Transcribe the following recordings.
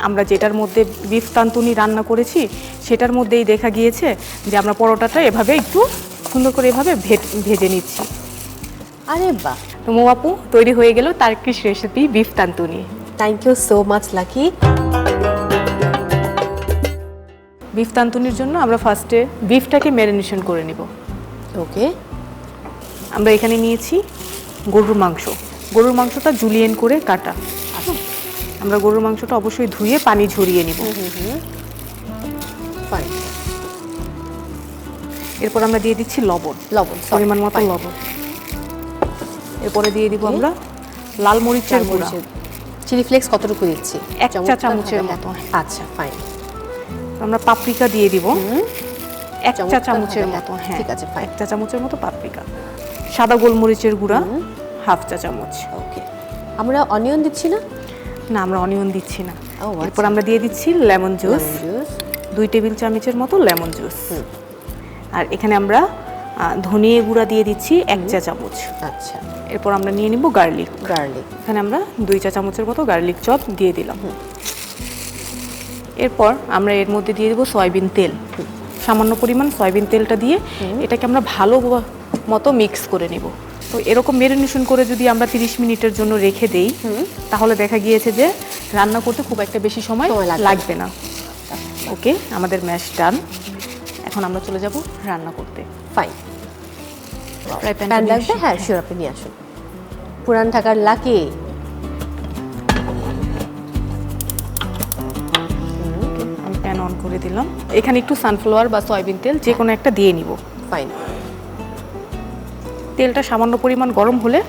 আমরা যেটার মধ্যে বিফ তান্তুনি রান্না করেছি সেটার মধ্যেই দেখা গিয়েছে যে আমরা পরোটাটা এভাবে একটু সুন্দর করে এভাবে ভেজে নিচ্ছি। আরে বাহ, তো মৌ আপু, তৈরি হয়ে গেল Turkish recipe beef tantuni. Thank you so much Lucky. Beef তান্তুনির জন্য আমরা ফার্স্টে বিফটাকে ম্যারিনেশন করে নিব। ওকে, আমরা এখানে নিয়েছি গরুর মাংস। গরুর মাংসটা জুলিয়েন করে কাটা। আমরা গরুর মাংসটা অবশ্যই ধুয়ে পানি ঝরিয়ে নিব। ফাইন। এরপর আমরা দিয়ে দিচ্ছি লবণ, লবণ পরিমাণ মতো লবণ। এরপরে দিয়ে দিব আমরা লাল মরিচের গুঁড়া, চিলি ফ্লেক্স কতটুকু দিচ্ছি? 1 চা চামচের মতো। আচ্ছা ফাইন। আমরা পাপরিকা দিয়ে দিব 1 চা চামচের মতো। হ্যাঁ ঠিক আছে, ফাইন। 1 চা চামচের মতো পাপরিকা। সাদা গোলমরিচের গুঁড়া 1/2 চা চামচ। ওকে, আমরা অনিয়ন দিচ্ছি না? না, আমরা অনিয়ন দিচ্ছি না। আচ্ছা। এরপর আমরা দিয়ে দিচ্ছি লেমন জুস, 2 টেবিল চামচের মতো লেমন জুস। আর এখানে আমরা ধনিয়া গুঁড়া দিয়ে দিচ্ছি 1 চা চামচ। আচ্ছা। এরপর আমরা নিয়ে নিব গার্লিক। এখানে আমরা 2 চা চামচের মতো গার্লিক চপ দিয়ে দিলাম। এরপর আমরা এর মধ্যে দিয়ে দেবো সয়াবিন তেল, সামান্য পরিমাণ সয়াবিন তেলটা দিয়ে এটাকে আমরা ভালো মতো মিক্স করে নেব। তো এরকম ম্যারিনেশন করে যদি আমরা 30 মিনিটের জন্য রেখে দেই তাহলে দেখা গিয়েছে যে রান্না করতে খুব একটা বেশি সময় লাগবে না। ওকে, আমাদের ম্যাশ ডান। এখন আমরা চলে যাব রান্না করতে। ফাইন। ফ্রাই প্যান লাগবে? হ্যাঁ শিওর, আপনি নিয়ে আসুন। পুরান ঢাকার লাকি। আমি প্যান অন করে দিলাম। এখানে একটু সানফ্লাওয়ার বা সয়াবিন তেল যে কোনো একটা দিয়ে নিব। ফাইন। তেলটা সামান্য পরিমাণ গরম হলে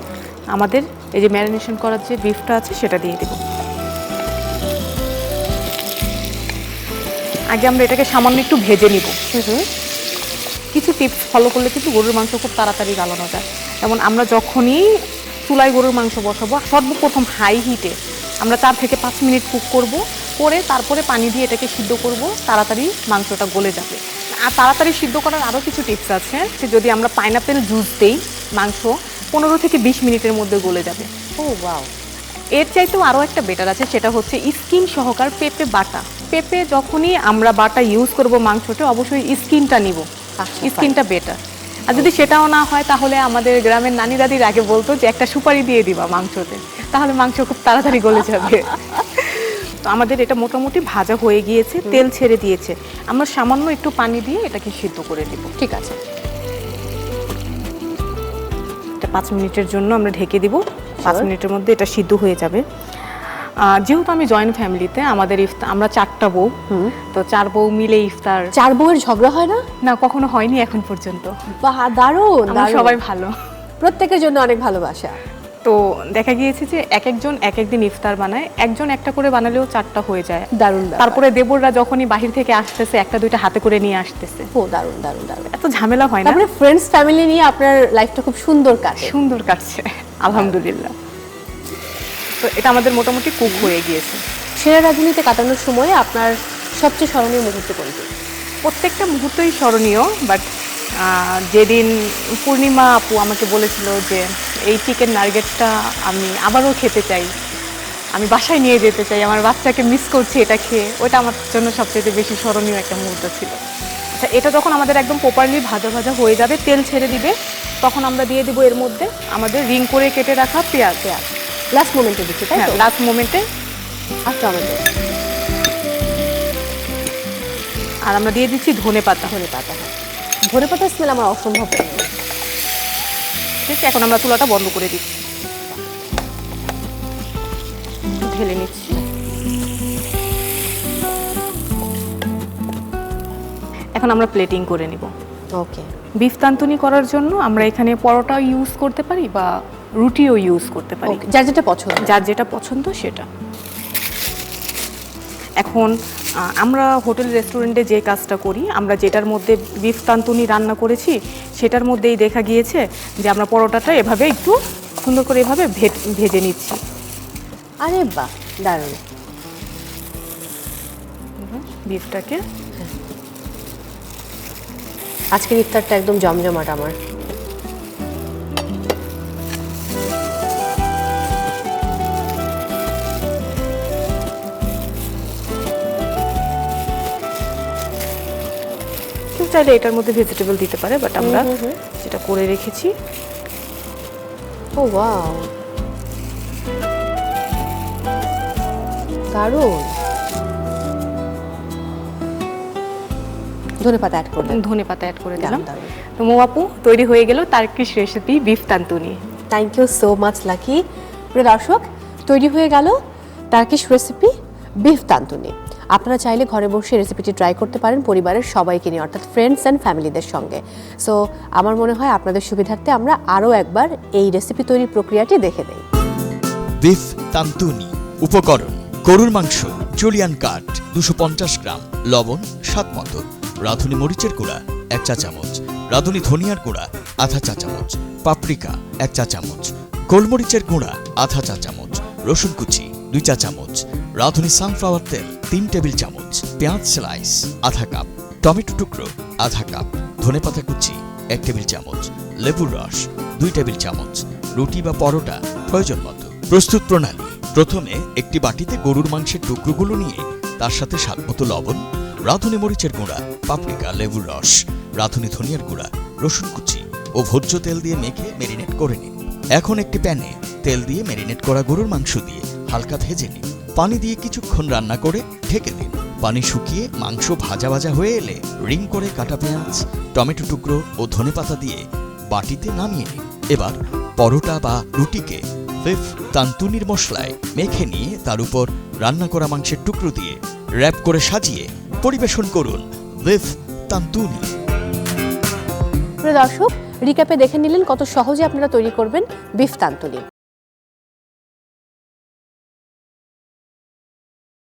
আমাদের এই যে ম্যারিনেশন করার যে বিফটা আছে সেটা দিয়ে দেব। আগে আমরা এটাকে সামান্য একটু ভেজে নিব। কিছু টিপস ফলো করলে কিন্তু গরুর মাংস খুব তাড়াতাড়ি গালানো যায়। যেমন আমরা যখনই চুলায় গরুর মাংস বসাবো সর্বপ্রথম হাই হিটে আমরা 4 থেকে 5 মিনিট কুক করব, করে তারপরে পানি দিয়ে এটাকে সিদ্ধ করব, তাড়াতাড়ি মাংসটা গলে যাবে। আর তাড়াতাড়ি সিদ্ধ করার আরও কিছু টিপস আছে, যে যদি আমরা পাইনাপেল জুস দেই মাংস 15 থেকে 20 মিনিটের মধ্যে গলে যাবে। ও ওয়াও। এর চাইতেও আরও একটা বেটার আছে, সেটা হচ্ছে স্কিন সহকার পেঁপে বাটা। পেঁপে যখনই আমরা বাটা ইউজ করব মাংসতে অবশ্যই স্কিনটা নিব, স্কিনটা বেটার। আর যদি সেটাও না হয় তাহলে আমাদের গ্রামের নানি দাদির আগে বলতো যে একটা সুপারি দিয়ে দিবা মাংসতে, তাহলে মাংস খুব তাড়াতাড়ি গলে যাবে। তো আমাদের এটা মোটামুটি ভাজা হয়ে গিয়েছে, তেল ছেড়ে দিয়েছে। আমরা সামান্য একটু পানি দিয়ে এটাকে সিদ্ধ করে দিব। ঠিক আছে, এটা 5 মিনিটের জন্য আমরা ঢেকে দিব। 5 মিনিটের মধ্যে এটা সিদ্ধ হয়ে যাবে। যেহেতু আমি জয়েন্ট ফ্যামিলিতে, আমাদের আমরা 4টা বউ, তো 4 বউ মিলে ইফতার। 4 বউয়ের ঝগড়া হয় না? না, কখনো হয়নি এখন পর্যন্ত। বাহ, দারুণ। আমরা সবাই ভালো, প্রত্যেকের জন্য অনেক ভালোবাসা। তো দেখা গিয়েছে যে এক একজন এক একদিন ইফতার বানায়, একজন একটা করে বানালেও 4টা হয়ে যায়। দারুণ। তারপরে দেবররা যখনই বাহির থেকে আসতেছে 1টা-2টা হাতে করে নিয়ে আসতেছে। ও দারুণ দারুণ দারুণ। এত ঝামেলা হয় না। তারপরে ফ্রেন্ডস ফ্যামিলি নিয়ে আপনার লাইফটা খুব সুন্দর কাটে। সুন্দর কাটছে আলহামদুলিল্লাহ। তো এটা আমাদের মোটামুটি কুক হয়ে গিয়েছে। সেরা রাঁধুনিতে কাটানোর সময় আপনার সবচেয়ে স্মরণীয় মুহূর্ত কোনটি? প্রত্যেকটা মুহূর্তই স্মরণীয়, বাট যেদিন পূর্ণিমা আপু আমাকে বলেছিল যে এই চিকেন নাগেটসটা আমি আবারও খেতে চাই, আমি বাসায় নিয়ে যেতে চাই, আমার বাচ্চাকে মিস করছি এটা খেয়ে, ওটা আমার জন্য সবচেয়ে বেশি স্মরণীয় একটা মুহূর্ত ছিল। আচ্ছা, এটা যখন আমাদের একদম প্রপারলি ভাজা ভাজা হয়ে যাবে, তেল ছেড়ে দিবে, তখন আমরা দিয়ে দিব এর মধ্যে আমাদের রিং করে কেটে রাখা পেঁয়াজ। লাস্ট মোমেন্টে দিচ্ছি, তাই তো? লাস্ট মোমেন্টে। আর টমেটো। আর আমরা দিয়ে দিচ্ছি ধনে পাতা। ধনে পাতার স্মেল আমার অসম্ভব। ঠিক আছে, এখন আমরা চুলাটা বন্ধ করে দিচ্ছি, ঢেলে নিচ্ছি। এখন আমরা প্লেটিং করে নিব। ওকে। বিফ তান্তুনি করার জন্য আমরা এখানে পরোটাও ইউজ করতে পারি বা রুটিও ইউজ করতে পারি, যার যেটা পছন্দ, যার যেটা পছন্দ সেটা। এখন আমরা হোটেল রেস্টুরেন্টে যে কাজটা করি, আমরা যেটার মধ্যে বিফ তান্তুনি রান্না করেছি সেটার মধ্যেই দেখা গিয়েছে যে আমরা পরোটাটা এভাবে একটু সুন্দর করে এভাবে ভেজে নিচ্ছি। আরে বাহ, দারুণ। বিফটাকে আজকের ইফতারটা একদম জমজমাট আমার। চাইলে এটার মধ্যে ভেজিটেবল দিতে পারে, বাট আমরা যেটা করে রেখেছি। ও ওয়াও, দারুণ। ধনেপাতা অ্যাড করলেন? ধনেপাতা অ্যাড করে দিলাম। দারুণ। তো মৌ আপু, তৈরি হয়ে গেল Turkish recipe beef tantuni. Thank you so much Lucky. প্রিয় দর্শক, তৈরি হয়ে গেল টার্কিশ রেসিপি বিফ তানতুনি। আপনারা চাইলে ঘরে বসে রেসিপিটি ট্রাই করতে পারেন পরিবারের সবাইকে নিয়ে, অর্থাৎ ফ্রেন্ডস অ্যান্ড ফ্যামিলিদের সঙ্গে। সো আমার মনে হয় আপনাদের সুবিধার্থে আমরা আরও একবার এই রেসিপি তৈরির প্রক্রিয়াটি দেখে নেই। বিফ তানতুনি। উপকরণ: গরুর মাংস জুলিয়ান কাট 250 গ্রাম, লবণ স্বাদ মতো, রাঁধুনি মরিচের গুঁড়া 1 চা চামচ, রাঁধুনি ধনিয়ার গুঁড়া আধা চা চামচ, পাপরিকা 1 চা চামচ, গোলমরিচের গুঁড়া আধা চা চামচ, রসুন কুচি 2 চা চামচ, রাঁধুনি সানফ্লাওয়ার তেল 3 টেবিল চামচ, পেঁয়াজ স্লাইস আধা কাপ, টমেটো টুকরো আধা কাপ, ধনেপাতা কুচি 1 টেবিল চামচ, লেবুর রস 2 টেবিল চামচ, রুটি বা পরোটা প্রয়োজন মতো। প্রস্তুত প্রণালী: প্রথমে একটি বাটিতে গরুর মাংসের টুকরোগুলো নিয়ে তার সাথে স্বাদমতো লবণ, রাঁধুনি মরিচের গুঁড়া, পাপরিকা, লেবুর রস, রাঁধুনি ধনিয়ার গুঁড়া, রসুন কুচি ও ভোজ্য তেল দিয়ে মেখে ম্যারিনেট করে নিন। এখন একটি প্যানে তেল দিয়ে ম্যারিনেট করা গরুর মাংস দিয়ে হালকা ভেজে নিন। পানি দিয়ে কিছুক্ষণ রান্না করে ঢেকে দিন। পানি শুকিয়ে মাংস ভাজা ভাজা হয়ে এলে রিং করে কাটা পেঁয়াজ, টমেটো টুকরো ও ধনেপাতা দিয়ে বাটিতে নামিয়ে নিন। এবার পরোটা বা রুটিকে বিফ তানতুনির মশলায় মেখে নিয়ে তার উপর রান্না করা মাংসের টুকরো দিয়ে র্যাপ করে সাজিয়ে পরিবেশন করুন বিফ তানতুনি। প্রিয় দর্শক, রিক্যাপে দেখে নিলেন কত সহজে আপনারা তৈরি করবেন বিফ তানতুনি।